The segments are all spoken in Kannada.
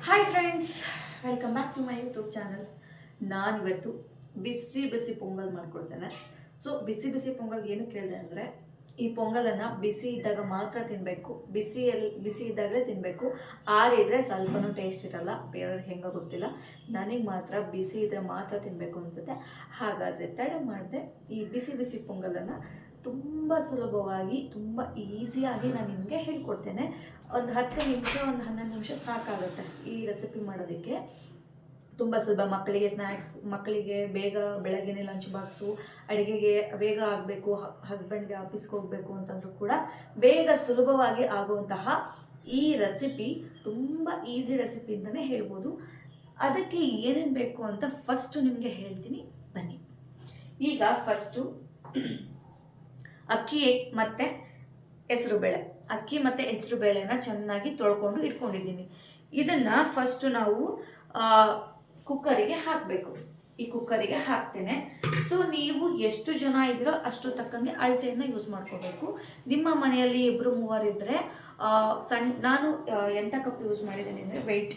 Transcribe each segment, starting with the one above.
Hi friends, welcome back to my YouTube channel. ನಾನಿವತ್ತು ಬಿಸಿ ಬಿಸಿ ಪೊಂಗಲ್ ಮಾಡ್ಕೊಡ್ತೇನೆ. ಸೊ ಬಿಸಿ ಬಿಸಿ ಪೊಂಗಲ್ ಏನಕ್ಕೆ ಹೇಳಿದೆ ಅಂದರೆ, ಈ ಪೊಂಗಲನ್ನು ಬಿಸಿ ಇದ್ದಾಗ ಮಾತ್ರ ತಿನ್ನಬೇಕು, ಬಿಸಿ ಇದ್ದಾಗಲೇ ತಿನ್ನಬೇಕು. ಆರಿದ್ರೆ ಸ್ವಲ್ಪನೂ ಟೇಸ್ಟ್ ಇರಲ್ಲ, ಬೇರೆಯವ್ರಿಗೆ ಹೆಂಗೋ ಗೊತ್ತಿಲ್ಲ, ನನಗೆ ಮಾತ್ರ ಬಿಸಿ ಇದ್ದರೆ ಮಾತ್ರ ತಿನ್ನಬೇಕು ಅನಿಸುತ್ತೆ. ಹಾಗಾದರೆ ತಡ ಮಾಡಿದೆ ಈ ಬಿಸಿ ಬಿಸಿ ಪೊಂಗಲನ್ನು ತುಂಬ ಸುಲಭವಾಗಿ ತುಂಬ ಈಸಿಯಾಗಿ ನಾನು ನಿಮಗೆ ಹೇಳ್ಕೊಡ್ತೇನೆ. ಒಂದು 10 ನಿಮಿಷ ಒಂದು 11 ನಿಮಿಷ ಸಾಕಾಗುತ್ತೆ ಈ ರೆಸಿಪಿ ಮಾಡೋದಕ್ಕೆ. ತುಂಬ ಸುಲಭ. ಮಕ್ಕಳಿಗೆ ಸ್ನ್ಯಾಕ್ಸ್, ಮಕ್ಕಳಿಗೆ ಬೇಗ ಬೆಳಗ್ಗೆನೇ ಲಂಚ್ ಬಾಕ್ಸು, ಅಡುಗೆಗೆ ಬೇಗ ಆಗಬೇಕು, ಹಸ್ಬೆಂಡ್ಗೆ ಆಫೀಸ್ಗೆ ಹೋಗಬೇಕು ಅಂತಂದ್ರೂ ಕೂಡ ಬೇಗ ಸುಲಭವಾಗಿ ಆಗುವಂತಹ ಈ ರೆಸಿಪಿ ತುಂಬ ಈಸಿ ರೆಸಿಪಿ ಅಂತಲೇ ಹೇಳ್ಬೋದು. ಅದಕ್ಕೆ ಏನೇನು ಬೇಕು ಅಂತ ಫಸ್ಟು ನಿಮಗೆ ಹೇಳ್ತೀನಿ, ಬನ್ನಿ. ಈಗ ಫಸ್ಟು ಅಕ್ಕಿ ಮತ್ತು ಹೆಸರುಬೇಳೆ, ಅಕ್ಕಿ ಮತ್ತು ಹೆಸರುಬೇಳೆನ ಚೆನ್ನಾಗಿ ತೊಳ್ಕೊಂಡು ಇಟ್ಕೊಂಡಿದ್ದೀನಿ. ಇದನ್ನು ಫಸ್ಟು ನಾವು ಕುಕ್ಕರಿಗೆ ಹಾಕಬೇಕು. ಈ ಕುಕ್ಕರಿಗೆ ಹಾಕ್ತೇನೆ. ಸೊ ನೀವು ಎಷ್ಟು ಜನ ಇದ್ದೀರೋ ಅಷ್ಟು ತಕ್ಕಂಗೆ ಅಳತೆಯನ್ನು ಯೂಸ್ ಮಾಡ್ಕೋಬೇಕು. ನಿಮ್ಮ ಮನೆಯಲ್ಲಿ 2-3 ಇದ್ದರೆ ನಾನು ಎಂಥ ಕಪ್ ಯೂಸ್ ಮಾಡಿದ್ದೀನಿ ಅಂದರೆ ವೆಯ್ಟ್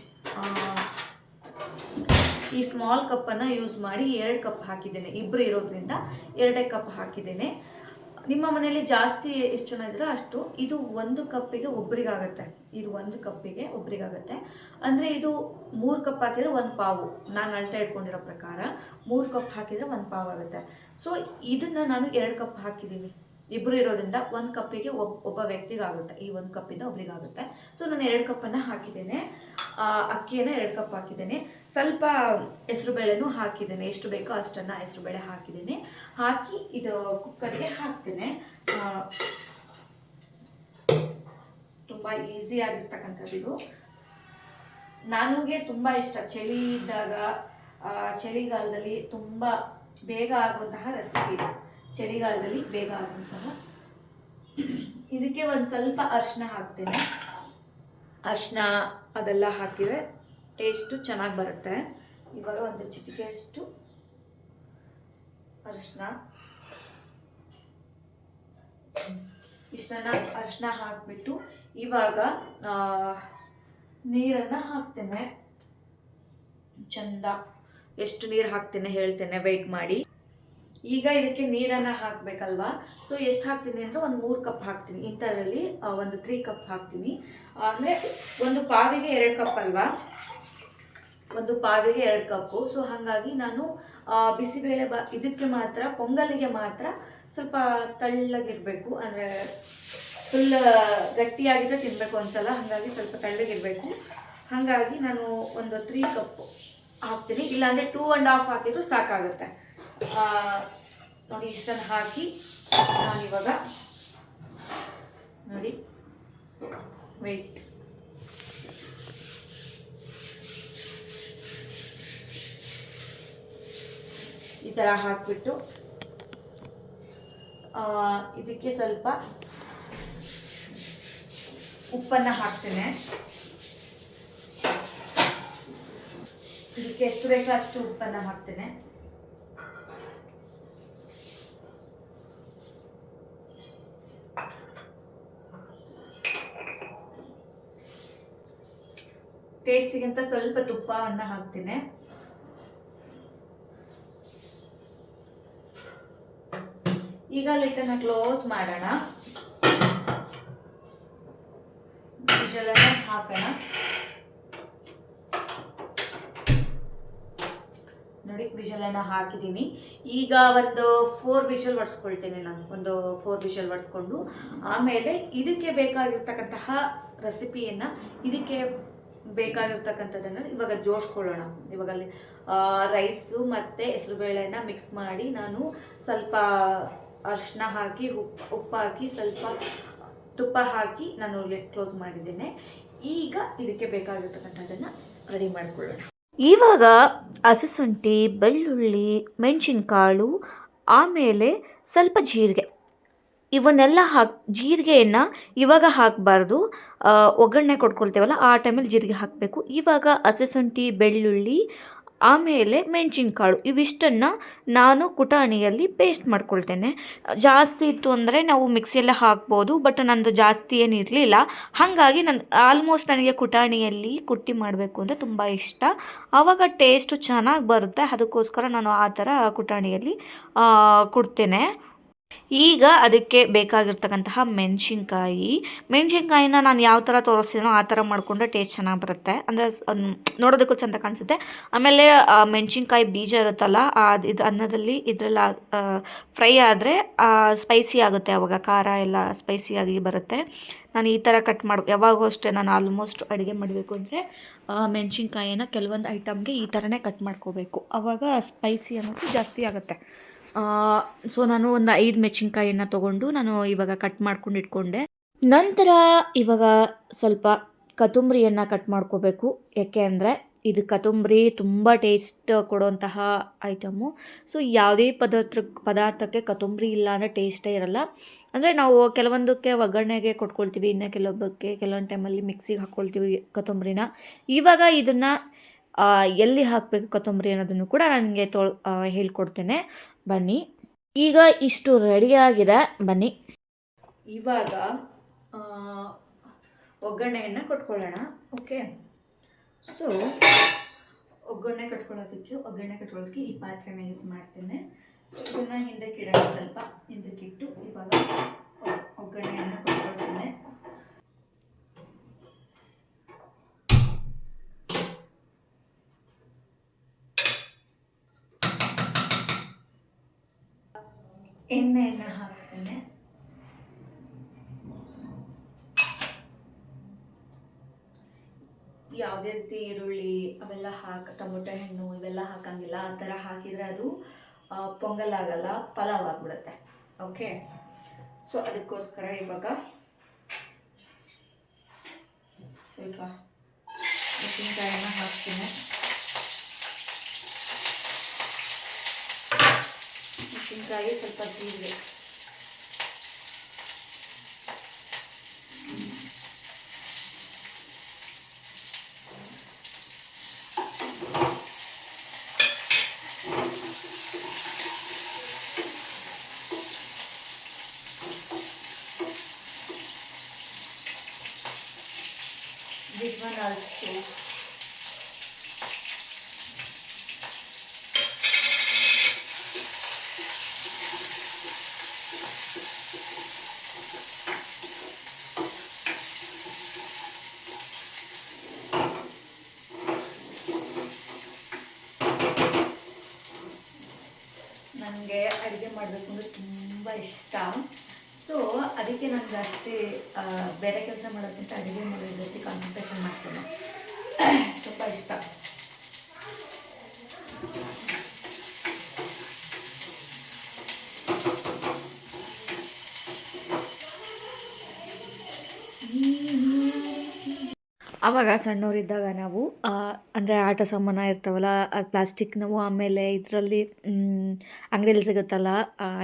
ಈ ಸ್ಮಾಲ್ ಕಪ್ಪನ್ನು ಯೂಸ್ ಮಾಡಿ 2 ಕಪ್ ಹಾಕಿದ್ದೇನೆ. 2 ಇರೋದ್ರಿಂದ 2 ಕಪ್ ಹಾಕಿದ್ದೇನೆ. ನಿಮ್ಮ ಮನೆಯಲ್ಲಿ ಜಾಸ್ತಿ ಎಷ್ಟು ಜನ ಇದ್ರೆ ಅಷ್ಟು. ಇದು 1 ಕಪ್ಪಿಗೆ ಒಬ್ರಿಗಾಗತ್ತೆ. ಇದು 1 ಕಪ್ಪಿಗೆ ಒಬ್ರಿಗಾಗತ್ತೆ. ಅಂದರೆ ಇದು 3 ಕಪ್ ಹಾಕಿದರೆ 1 ಪಾವು. ನಾನು ಅಳತೆ ಇಟ್ಕೊಂಡಿರೋ ಪ್ರಕಾರ 3 ಕಪ್ ಹಾಕಿದರೆ 1 ಪಾವು ಆಗುತ್ತೆ. ಸೊ ಇದನ್ನು ನಾನು 2 ಕಪ್ ಹಾಕಿದ್ದೀನಿ. 2 ಇರೋದ್ರಿಂದ 1 ಕಪ್ಪಿಗೆ ಒಬ್ಬ ವ್ಯಕ್ತಿಗಾಗುತ್ತೆ. ಈ 1 ಕಪ್ಪಿಂದ ಒಬ್ರಿಗಾಗುತ್ತೆ. ಸೊ ನಾನು 2 ಕಪ್ಪನ್ನು ಹಾಕಿದ್ದೇನೆ. ಅಕ್ಕಿಯನ್ನು 2 ಕಪ್ ಹಾಕಿದ್ದೇನೆ. ಸ್ವಲ್ಪ ಹೆಸರುಬೇಳೆನೂ ಹಾಕಿದ್ದೇನೆ. ಎಷ್ಟು ಬೇಕೋ ಅಷ್ಟನ್ನು ಹೆಸರುಬೇಳೆ ಹಾಕಿದ್ದೇನೆ. ಹಾಕಿ ಇದು ಕುಕ್ಕರ್ಗೆ ಹಾಕ್ತೇನೆ. ತುಂಬ ಈಸಿ ಆಗಿರ್ತಕ್ಕಂಥದ್ದು ಇದು. ನನಗೆ ತುಂಬ ಇಷ್ಟ. ಚಳಿ ಇದ್ದಾಗ, ಚಳಿಗಾಲದಲ್ಲಿ ತುಂಬ ಬೇಗ ಆಗುವಂತಹ ರೆಸಿಪಿ ಇದು. ಚಳಿಗಾಲದಲ್ಲಿ ಬೇಗ ಆಗುವಂತಹ. ಇದಕ್ಕೆ ಒಂದು ಸ್ವಲ್ಪ ಅರಿಶಿನ ಹಾಕ್ತೇನೆ. ಅರಿಶಿನ ಅದೆಲ್ಲ ಹಾಕಿದರೆ ಟೇಸ್ಟು ಚೆನ್ನಾಗಿ ಬರುತ್ತೆ. ಇವಾಗ ಒಂದು ಚಿಟಿಕೆಯಷ್ಟು ಅರಿಶಿನ, ಇಷ್ಟನ್ನ ಅರಿಶಿನ ಹಾಕಿಬಿಟ್ಟು ಇವಾಗ ನೀರನ್ನು ಹಾಕ್ತೇನೆ. ಚಂದ ಎಷ್ಟು ನೀರು ಹಾಕ್ತೇನೆ ಹೇಳ್ತೇನೆ, ವೆಯ್ಟ್ ಮಾಡಿ. ಈಗ ಇದಕ್ಕೆ ನೀರನ್ನು ಹಾಕಬೇಕಲ್ವಾ. ಸೊ ಎಷ್ಟು ಹಾಕ್ತೀನಿ ಅಂದರೆ ಒಂದು 3 ಕಪ್ ಹಾಕ್ತೀನಿ. ಇಂಥದ್ರಲ್ಲಿ ಒಂದು 3 ಕಪ್ ಹಾಕ್ತೀನಿ. ಅಂದರೆ ಒಂದು ಪಾವಿಗೆ 2 ಕಪ್ ಅಲ್ವಾ, ಒಂದು ಪಾವಿಗೆ 2 ಕಪ್ಪು. ಸೊ ಹಾಗಾಗಿ ನಾನು ಬಿಸಿಬೇಳೆ ಇದಕ್ಕೆ ಮಾತ್ರ, ಪೊಂಗಲಿಗೆ ಮಾತ್ರ ಸ್ವಲ್ಪ ತಳ್ಳಗಿರಬೇಕು. ಅಂದರೆ ಫುಲ್ ಗಟ್ಟಿಯಾಗಿದ್ರೆ ತಿನ್ನಬೇಕು ಒಂದ್ಸಲ, ಹಾಗಾಗಿ ಸ್ವಲ್ಪ ತಳ್ಳಗಿರಬೇಕು. ಹಾಗಾಗಿ ನಾನು ಒಂದು 3 ಕಪ್ ಹಾಕ್ತೀನಿ. ಇಲ್ಲಾಂದರೆ 2.5 ಹಾಕಿದ್ರು ಸಾಕಾಗುತ್ತೆ. ನೋಡಿ ಇಷ್ಟನ್ನು ಹಾಕಿ ನಾನಿವಾಗ ನೋಡಿ ವೆಯ್ಟ್ ಈ ಥರ ಹಾಕಿಬಿಟ್ಟು ಇದಕ್ಕೆ ಸ್ವಲ್ಪ ಉಪ್ಪನ್ನು ಹಾಕ್ತೇನೆ. ಇದಕ್ಕೆ ಎಷ್ಟು ಬೇಕೋ ಅಷ್ಟು ಉಪ್ಪನ್ನು ಹಾಕ್ತೇನೆ. ಟೇಸ್ಟಿಗಿಂತ ಸ್ವಲ್ಪ ತುಪ್ಪವನ್ನು ಹಾಕ್ತೇನೆ. ಈಗ ಲೈಟನ್ನು ಕ್ಲೋಸ್ ಮಾಡೋಣ. ವಿಷಲನ್ನು ಹಾಕೋಣ. ನೋಡಿ ವಿಷಲನ್ನು ಹಾಕಿದ್ದೀನಿ. ಈಗ ಒಂದು 4 ವಿಷಲ್ ಹೊಡ್ಸ್ಕೊಳ್ತೇನೆ ನಾನು. ಒಂದು 4 ವಿಷಲ್ ಹೊಡ್ಸ್ಕೊಂಡು ಆಮೇಲೆ ಇದಕ್ಕೆ ಬೇಕಾಗಿರ್ತಕ್ಕಂತಹ ರೆಸಿಪಿಯನ್ನು, ಇದಕ್ಕೆ ಬೇಕಾಗಿರ್ತಕ್ಕಂಥದ್ದನ್ನು ಇವಾಗ ಜೋಡಿಸ್ಕೊಳ್ಳೋಣ. ಇವಾಗ ಅಲ್ಲಿ ರೈಸು ಮತ್ತು ಹೆಸರುಬೇಳೆನ ಮಿಕ್ಸ್ ಮಾಡಿ ನಾನು ಸ್ವಲ್ಪ ಅರಿಶಿನ ಹಾಕಿ, ಉಪ್ಪು ಹಾಕಿ, ಸ್ವಲ್ಪ ತುಪ್ಪ ಹಾಕಿ ನಾನು ಕ್ಲೋಸ್ ಮಾಡಿದ್ದೇನೆ. ಈಗ ಇದಕ್ಕೆ ಬೇಕಾಗಿರ್ತಕ್ಕಂಥದ್ದನ್ನು ರೆಡಿ ಮಾಡಿಕೊಳ್ಳೋಣ. ಇವಾಗ ಹಸಿಶುಂಠಿ, ಬೆಳ್ಳುಳ್ಳಿ, ಮೆಣಸಿನಕಾಳು, ಆಮೇಲೆ ಸ್ವಲ್ಪ ಜೀರಿಗೆ, ಇವನ್ನೆಲ್ಲ ಜೀರಿಗೆಯನ್ನು ಇವಾಗ ಹಾಕಬಾರ್ದು. ಒಗ್ಗರಣೆ ಕೊಟ್ಕೊಳ್ತೇವಲ್ಲ ಆ ಟೈಮಲ್ಲಿ ಜೀರಿಗೆ ಹಾಕಬೇಕು. ಇವಾಗ ಹಸಿಶುಂಠಿ, ಬೆಳ್ಳುಳ್ಳಿ, ಆಮೇಲೆ ಮೆಣಸಿನ್ಕಾಳು ಇವಿಷ್ಟನ್ನು ನಾನು ಕುಟಾಣಿಯಲ್ಲಿ ಪೇಸ್ಟ್ ಮಾಡ್ಕೊಳ್ತೇನೆ. ಜಾಸ್ತಿ ಇತ್ತು ಅಂದರೆ ನಾವು ಮಿಕ್ಸಿಯಲ್ಲೇ ಹಾಕ್ಬೋದು, ಬಟ್ ನಂದು ಜಾಸ್ತಿ ಏನು ಇರಲಿಲ್ಲ. ಹಾಗಾಗಿ ನಾನು ಆಲ್ಮೋಸ್ಟ್ ನನಗೆ ಕುಟಾಣಿಯಲ್ಲಿ ಕುಟ್ಟಿ ಮಾಡಬೇಕು ಅಂದರೆ ತುಂಬ ಇಷ್ಟ. ಆವಾಗ ಟೇಸ್ಟು ಚೆನ್ನಾಗಿ ಬರುತ್ತೆ. ಅದಕ್ಕೋಸ್ಕರ ನಾನು ಆ ಥರ ಕುಟಾಣಿಯಲ್ಲಿ ಕುಡ್ತೇನೆ. ಈಗ ಅದಕ್ಕೆ ಬೇಕಾಗಿರ್ತಕ್ಕಂತಹ ಮೆಣಸಿನ್ಕಾಯಿನ ನಾನು ಯಾವ ಥರ ತೋರಿಸ್ತೀನೋ ಆ ಥರ ಮಾಡಿಕೊಂಡ್ರೆ ಟೇಸ್ಟ್ ಚೆನ್ನಾಗಿ ಬರುತ್ತೆ. ಅಂದರೆ ನೋಡೋದಕ್ಕೂ ಚೆಂದ ಕಾಣಿಸುತ್ತೆ. ಆಮೇಲೆ ಮೆಣಸಿನ್ಕಾಯಿ ಬೀಜ ಇರುತ್ತಲ್ಲ, ಇದು ಅನ್ನದಲ್ಲಿ ಇದರಲ್ಲಿ ಫ್ರೈ ಆದರೆ ಸ್ಪೈಸಿ ಆಗುತ್ತೆ. ಆವಾಗ ಖಾರ ಎಲ್ಲ ಸ್ಪೈಸಿಯಾಗಿ ಬರುತ್ತೆ. ನಾನು ಈ ಥರ ಯಾವಾಗೂ ಅಷ್ಟೇ ನಾನು ಆಲ್ಮೋಸ್ಟ್ ಅಡುಗೆ ಮಾಡಬೇಕು ಅಂದರೆ ಮೆಣಸಿನ್ಕಾಯಿನ ಕೆಲವೊಂದು ಐಟಮ್ಗೆ ಈ ಥರನೇ ಕಟ್ ಮಾಡ್ಕೋಬೇಕು. ಆವಾಗ ಸ್ಪೈಸಿ ಅನ್ನೋದು ಜಾಸ್ತಿ ಆಗುತ್ತೆ. ಸೊ ನಾನು ಒಂದು 5 ಮೆಣಸಿನ್ಕಾಯಿಯನ್ನು ತೊಗೊಂಡು ನಾನು ಇವಾಗ ಕಟ್ ಮಾಡ್ಕೊಂಡು ಇಟ್ಕೊಂಡೆ. ನಂತರ ಇವಾಗ ಸ್ವಲ್ಪ ಕೊತ್ತಂಬರಿಯನ್ನು ಕಟ್ ಮಾಡ್ಕೋಬೇಕು. ಯಾಕೆ ಅಂದರೆ ಇದು ಕೊತ್ತಂಬರಿ ತುಂಬ ಟೇಸ್ಟ್ ಕೊಡುವಂತಹ ಐಟಮು. ಸೊ ಯಾವುದೇ ಪದಾರ್ಥಕ್ಕೆ ಕೊತ್ತಂಬರಿ ಇಲ್ಲ ಅಂದರೆ ಟೇಸ್ಟೇ ಇರಲ್ಲ. ಅಂದರೆ ನಾವು ಕೆಲವೊಂದಕ್ಕೆ ಒಗ್ಗರಣೆಗೆ ಕೊಟ್ಕೊಳ್ತೀವಿ, ಇನ್ನು ಕೆಲವೊಂದು ಟೈಮಲ್ಲಿ ಮಿಕ್ಸಿಗೆ ಹಾಕ್ಕೊಳ್ತೀವಿ ಕೊತ್ತಂಬರಿನ. ಇವಾಗ ಇದನ್ನು ಎಲ್ಲಿ ಹಾಕಬೇಕು ಕೊತ್ತಂಬರಿ ಅನ್ನೋದನ್ನು ಕೂಡ ನನಗೆ ಹೇಳ್ಕೊಡ್ತೇನೆ, ಬನ್ನಿ. ಈಗ ಇಷ್ಟು ರೆಡಿಯಾಗಿದೆ, ಬನ್ನಿ ಇವಾಗ ಒಗ್ಗರಣೆಯನ್ನು ಕೊಟ್ಕೊಳ್ಳೋಣ. ಓಕೆ, ಸೊ ಒಗ್ಗರಣೆ ಕಟ್ಕೊಳ್ಳೋದಕ್ಕೆ ಈ ಪಾತ್ರೆನ ಯೂಸ್ ಮಾಡ್ತೇನೆ. ಸೊ ಇದನ್ನು ಹಿಂದಕ್ಕಿಡೋಣ, ಸ್ವಲ್ಪ ಹಿಂದಕ್ಕಿಟ್ಟು ಇವಾಗ ಒಗ್ಗರಣೆಯನ್ನು ಕೊಟ್ಕೊಳ್ತೇನೆ. ಎಣ್ಣೆಯನ್ನು ಹಾಕ್ತೇನೆ. ಯಾವುದೇ ರೀತಿ ಈರುಳ್ಳಿ ಅವೆಲ್ಲ ಟೊಮೊಟೊ ಹಣ್ಣು ಇವೆಲ್ಲ ಹಾಕಂಗಿಲ್ಲ. ಆ ಥರ ಹಾಕಿದರೆ ಅದು ಪೊಂಗಲ್ ಆಗಲ್ಲ, ಪಲಾವ್ ಆಗಿಬಿಡುತ್ತೆ. ಓಕೆ, ಸೊ ಅದಕ್ಕೋಸ್ಕರ ಇವಾಗ ಸ್ವಲ್ಪ ಮೆಣಸಿನ್ಕಾಯಿನ ಹಾಕ್ತೀನಿ. ಮೆಣಸಿನ್ಕಾಯಿ, ಸ್ವಲ್ಪ ಜೀರಿಗೆ, this one also. ನನಗೆ ಅಡುಗೆ ಮಾಡಬೇಕು ಅಂದರೆ ತುಂಬ ಇಷ್ಟ. ಸೊ ಅದಕ್ಕೆ ನಾನು ಜಾಸ್ತಿ ಬೇರೆ ಕೆಲಸ ಮಾಡೋಕ್ಕಿಂತ ಅಡುಗೆ ಮಾಡೋದು ಜಾಸ್ತಿ ಕಾನ್ಸಂಟ್ರೇಷನ್ ಮಾಡ್ತೇನೆ. ತುಂಬ ಇಷ್ಟ. ಆವಾಗ ಸಣ್ಣವರಿದ್ದಾಗ ನಾವು ಅಂದರೆ ಆಟ ಸಾಮಾನು ಇರ್ತಾವಲ್ಲ, ಪ್ಲಾಸ್ಟಿಕ್ ನಾವು ಆಮೇಲೆ ಇದರಲ್ಲಿ ಅಂಗಡಿಯಲ್ಲಿ ಸಿಗುತ್ತಲ್ಲ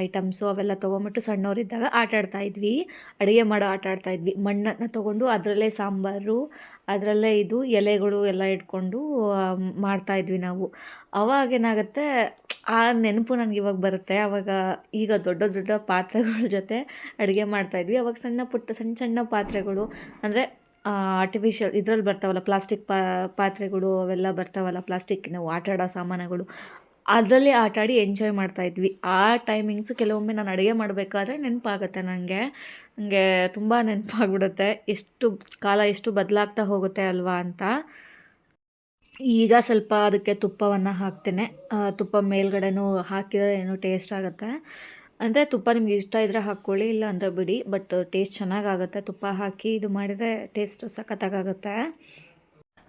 ಐಟಮ್ಸು, ಅವೆಲ್ಲ ತೊಗೊಂಬಿಟ್ಟು ಸಣ್ಣವರಿದ್ದಾಗ ಆಟ ಆಡ್ತಾಯಿದ್ವಿ. ಅಡುಗೆ ಮಾಡೋ ಆಟ ಆಡ್ತಾಯಿದ್ವಿ. ಮಣ್ಣನ್ನು ತೊಗೊಂಡು ಅದರಲ್ಲೇ ಸಾಂಬಾರು, ಅದರಲ್ಲೇ ಇದು ಎಲೆಗಳು ಎಲ್ಲ ಇಟ್ಕೊಂಡು ಮಾಡ್ತಾಯಿದ್ವಿ ನಾವು. ಅವಾಗೇನಾಗುತ್ತೆ, ಆ ನೆನಪು ನನಗೆ ಇವಾಗ ಬರುತ್ತೆ. ಆವಾಗ ಈಗ ದೊಡ್ಡ ದೊಡ್ಡ ಪಾತ್ರೆಗಳ ಜೊತೆ ಅಡುಗೆ ಮಾಡ್ತಾಯಿದ್ವಿ. ಅವಾಗ ಸಣ್ಣ ಸಣ್ಣ ಪಾತ್ರೆಗಳು, ಅಂದರೆ ಆರ್ಟಿಫಿಷಿಯಲ್ ಇದ್ರಲ್ಲಿ ಬರ್ತಾವಲ್ಲ ಪ್ಲಾಸ್ಟಿಕ್ ಪಾತ್ರೆಗಳು, ಅವೆಲ್ಲ ಬರ್ತಾವಲ್ಲ ಪ್ಲಾಸ್ಟಿಕ್ ನಾವು ಆಟ ಆಡೋ ಸಾಮಾನುಗಳು, ಅದರಲ್ಲಿ ಆಟಾಡಿ ಎಂಜಾಯ್ ಮಾಡ್ತಾಯಿದ್ವಿ. ಆ ಟೈಮಿಂಗ್ಸು ಕೆಲವೊಮ್ಮೆ ನಾನು ಅಡುಗೆ ಮಾಡಬೇಕಾದ್ರೆ ನೆನಪಾಗುತ್ತೆ ನನಗೆ ತುಂಬ ನೆನಪಾಗ್ಬಿಡುತ್ತೆ. ಎಷ್ಟು ಬದಲಾಗ್ತಾ ಹೋಗುತ್ತೆ ಅಲ್ವಾ ಅಂತ. ಈಗ ಸ್ವಲ್ಪ ಅದಕ್ಕೆ ತುಪ್ಪವನ್ನು ಹಾಕ್ತೇನೆ. ತುಪ್ಪ ಮೇಲ್ಗಡೆನೂ ಹಾಕಿದರೆ ಏನೋ ಟೇಸ್ಟ್ ಆಗುತ್ತೆ. ಅಂದರೆ ತುಪ್ಪ ನಿಮ್ಗೆ ಇಷ್ಟ ಇದ್ದರೆ ಹಾಕ್ಕೊಳ್ಳಿ, ಇಲ್ಲ ಅಂದರೆ ಬಿಡಿ, ಬಟ್ ಟೇಸ್ಟ್ ಚೆನ್ನಾಗಾಗುತ್ತೆ. ತುಪ್ಪ ಹಾಕಿ ಇದು ಮಾಡಿದರೆ ಟೇಸ್ಟ್ ಸಖತ್ತಾಗುತ್ತೆ.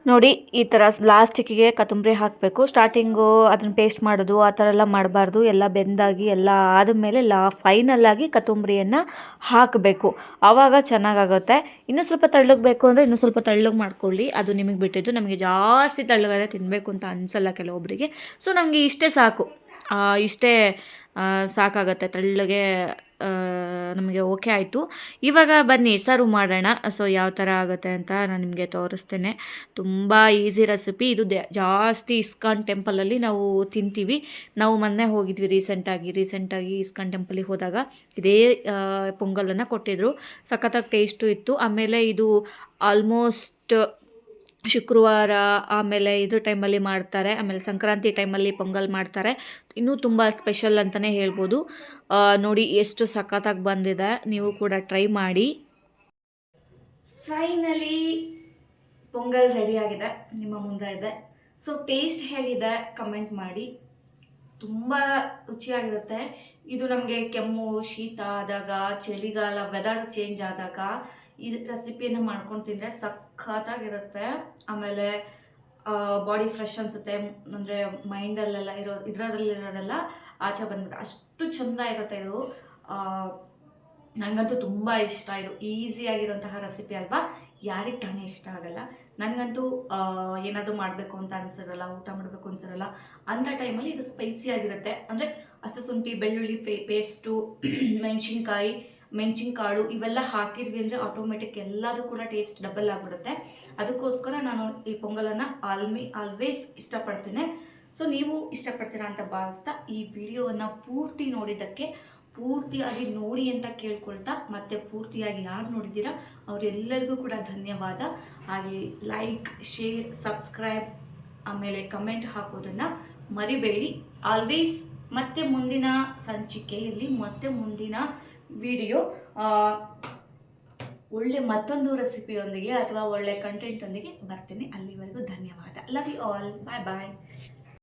ನೋಡಿ, ಈ ಥರ ಲಾಸ್ಟಿಗೆ ಕೊತ್ತಂಬರಿ ಹಾಕಬೇಕು. ಸ್ಟಾರ್ಟಿಂಗು ಅದನ್ನು ಪೇಸ್ಟ್ ಮಾಡೋದು ಆ ಥರ ಎಲ್ಲ ಮಾಡಬಾರ್ದು. ಎಲ್ಲ ಬೆಂದಾಗಿ ಎಲ್ಲ ಆದಮೇಲೆ ಫೈನಲ್ಲಾಗಿ ಕೊತ್ತಂಬರಿಯನ್ನು ಹಾಕಬೇಕು. ಆವಾಗ ಚೆನ್ನಾಗಾಗುತ್ತೆ. ಇನ್ನೂ ಸ್ವಲ್ಪ ತೆಳ್ಳಗೆ ಬೇಕು ಅಂದರೆ ಇನ್ನೂ ಸ್ವಲ್ಪ ತೆಳ್ಳಗೆ ಮಾಡ್ಕೊಳ್ಳಿ, ಅದು ನಿಮಗೆ ಬಿಟ್ಟಿದ್ದು. ನಮಗೆ ಜಾಸ್ತಿ ತೆಳ್ಳಗಾದರೆ ತಿನ್ನಬೇಕು ಅಂತ ಅನಿಸಲ್ಲ ಕೆಲವೊಬ್ಬರಿಗೆ. ಸೊ ನಮಗೆ ಇಷ್ಟೇ ಸಾಕು, ಇಷ್ಟೇ ಸಾಕಾಗುತ್ತೆ. ತೆಳ್ಳಗೆ ನಮಗೆ ಓಕೆ ಆಯಿತು. ಇವಾಗ ಬನ್ನಿ ಸರ್ವ್ ಮಾಡೋಣ. ಸೊ ಯಾವ ಥರ ಆಗುತ್ತೆ ಅಂತ ನಾನು ನಿಮಗೆ ತೋರಿಸ್ತೇನೆ. ತುಂಬ ಈಸಿ ರೆಸಿಪಿ ಇದು. ಜಾಸ್ತಿ ಇಸ್ಕಾನ್ ಟೆಂಪಲಲ್ಲಿ ನಾವು ತಿಂತೀವಿ. ನಾವು ಮೊನ್ನೆ ಹೋಗಿದ್ವಿ ರೀಸೆಂಟಾಗಿ ಇಸ್ಕಾನ್ ಟೆಂಪಲಿಗೆ ಹೋದಾಗ ಇದೇ ಪೊಂಗಲನ್ನು ಕೊಟ್ಟಿದ್ದರು. ಸಖತ್ತಾಗಿ ಟೇಸ್ಟು ಇತ್ತು. ಆಮೇಲೆ ಇದು ಆಲ್ಮೋಸ್ಟ್ ಶುಕ್ರವಾರ ಆಮೇಲೆ ಇದ್ರ ಟೈಮಲ್ಲಿ ಮಾಡ್ತಾರೆ. ಆಮೇಲೆ ಸಂಕ್ರಾಂತಿ ಟೈಮಲ್ಲಿ ಪೊಂಗಲ್ ಮಾಡ್ತಾರೆ. ಇನ್ನೂ ತುಂಬ ಸ್ಪೆಷಲ್ ಅಂತಲೇ ಹೇಳ್ಬೋದು. ನೋಡಿ ಎಷ್ಟು ಸಖತ್ತಾಗಿ ಬಂದಿದೆ. ನೀವು ಕೂಡ ಟ್ರೈ ಮಾಡಿ. ಫೈನಲಿ ಪೊಂಗಲ್ ರೆಡಿಯಾಗಿದೆ, ನಿಮ್ಮ ಮುಂದೆ ಇದೆ. ಸೊ ಟೇಸ್ಟ್ ಹೇಗಿದೆ ಕಮೆಂಟ್ ಮಾಡಿ. ತುಂಬ ರುಚಿಯಾಗಿರುತ್ತೆ. ಇದು ನಮಗೆ ಕೆಮ್ಮು ಶೀತ ಆದಾಗ, ಚಳಿಗಾಲ ವೆದರ್ ಚೇಂಜ್ ಆದಾಗ ಈ ರೆಸಿಪಿಯನ್ನು ಮಾಡ್ಕೊಂಡು ತಿಂದರೆ ಸಖತ್ತಾಗಿರುತ್ತೆ. ಆಮೇಲೆ ಬಾಡಿ ಫ್ರೆಶ್ ಅನಿಸುತ್ತೆ. ಅಂದರೆ ಮೈಂಡಲ್ಲೆಲ್ಲ ಇದರಲ್ಲಿರೋದೆಲ್ಲ ಆಚೆ ಬಂದ್ಬಿಟ್ಟು ಅಷ್ಟು ಚೆಂದ ಇರುತ್ತೆ ಇದು. ನನಗಂತೂ ತುಂಬ ಇಷ್ಟ. ಇದು ಈಸಿಯಾಗಿರೋಂತಹ ರೆಸಿಪಿ ಅಲ್ವಾ, ಯಾರಿಗೆ ತಾನೇ ಇಷ್ಟ ಆಗಲ್ಲ. ನನಗಂತೂ ಏನಾದರೂ ಮಾಡಬೇಕು ಅಂತ ಅನಿಸಿರಲ್ಲ, ಊಟ ಮಾಡಬೇಕು ಅನಿಸಿರಲ್ಲ. ಅಂಥ ಟೈಮಲ್ಲಿ ಇದು ಸ್ಪೈಸಿಯಾಗಿರುತ್ತೆ. ಅಂದರೆ ಹಸಿಶುಂಠಿ, ಬೆಳ್ಳುಳ್ಳಿ ಪೇಸ್ಟು, ಮೆಣಸಿನ್ಕಾಳು ಇವೆಲ್ಲ ಹಾಕಿದ್ವಿ ಅಂದರೆ ಆಟೋಮೆಟಿಕ್ ಎಲ್ಲದೂ ಕೂಡ ಟೇಸ್ಟ್ ಡಬಲ್ ಆಗಿಬಿಡುತ್ತೆ. ಅದಕ್ಕೋಸ್ಕರ ನಾನು ಈ ಪೊಂಗಲನ್ನು ಆಲ್ವೇಸ್ ಇಷ್ಟಪಡ್ತೀನಿ. ಸೊ ನೀವು ಇಷ್ಟಪಡ್ತೀರಾ ಅಂತ ಭಾವಿಸ್ತಾ ಈ ವಿಡಿಯೋವನ್ನು ಪೂರ್ತಿ ನೋಡಿದ್ದಕ್ಕೆ, ಪೂರ್ತಿಯಾಗಿ ನೋಡಿ ಅಂತ ಕೇಳ್ಕೊಳ್ತಾ, ಮತ್ತು ಪೂರ್ತಿಯಾಗಿ ಯಾರು ನೋಡಿದ್ದೀರಾ ಅವರೆಲ್ಲರಿಗೂ ಕೂಡ ಧನ್ಯವಾದ. ಹಾಗೆ ಲೈಕ್, ಶೇರ್, ಸಬ್ಸ್ಕ್ರೈಬ್ ಆಮೇಲೆ ಕಮೆಂಟ್ ಹಾಕೋದನ್ನು ಮರಿಬೇಡಿ ಆಲ್ವೇಸ್. ಮತ್ತೆ ಮುಂದಿನ ಸಂಚಿಕೆಯಲ್ಲಿ ಮುಂದಿನ ವಿಡಿಯೋ ಒಳ್ಳೆ ಮತ್ತೊಂದು ರೆಸಿಪಿಯೊಂದಿಗೆ ಅಥವಾ ಒಳ್ಳೆ ಕಂಟೆಂಟೊಂದಿಗೆ ಬರ್ತೀನಿ. ಅಲ್ಲಿವರೆಗೂ ಧನ್ಯವಾದ. Love you all. Bye bye.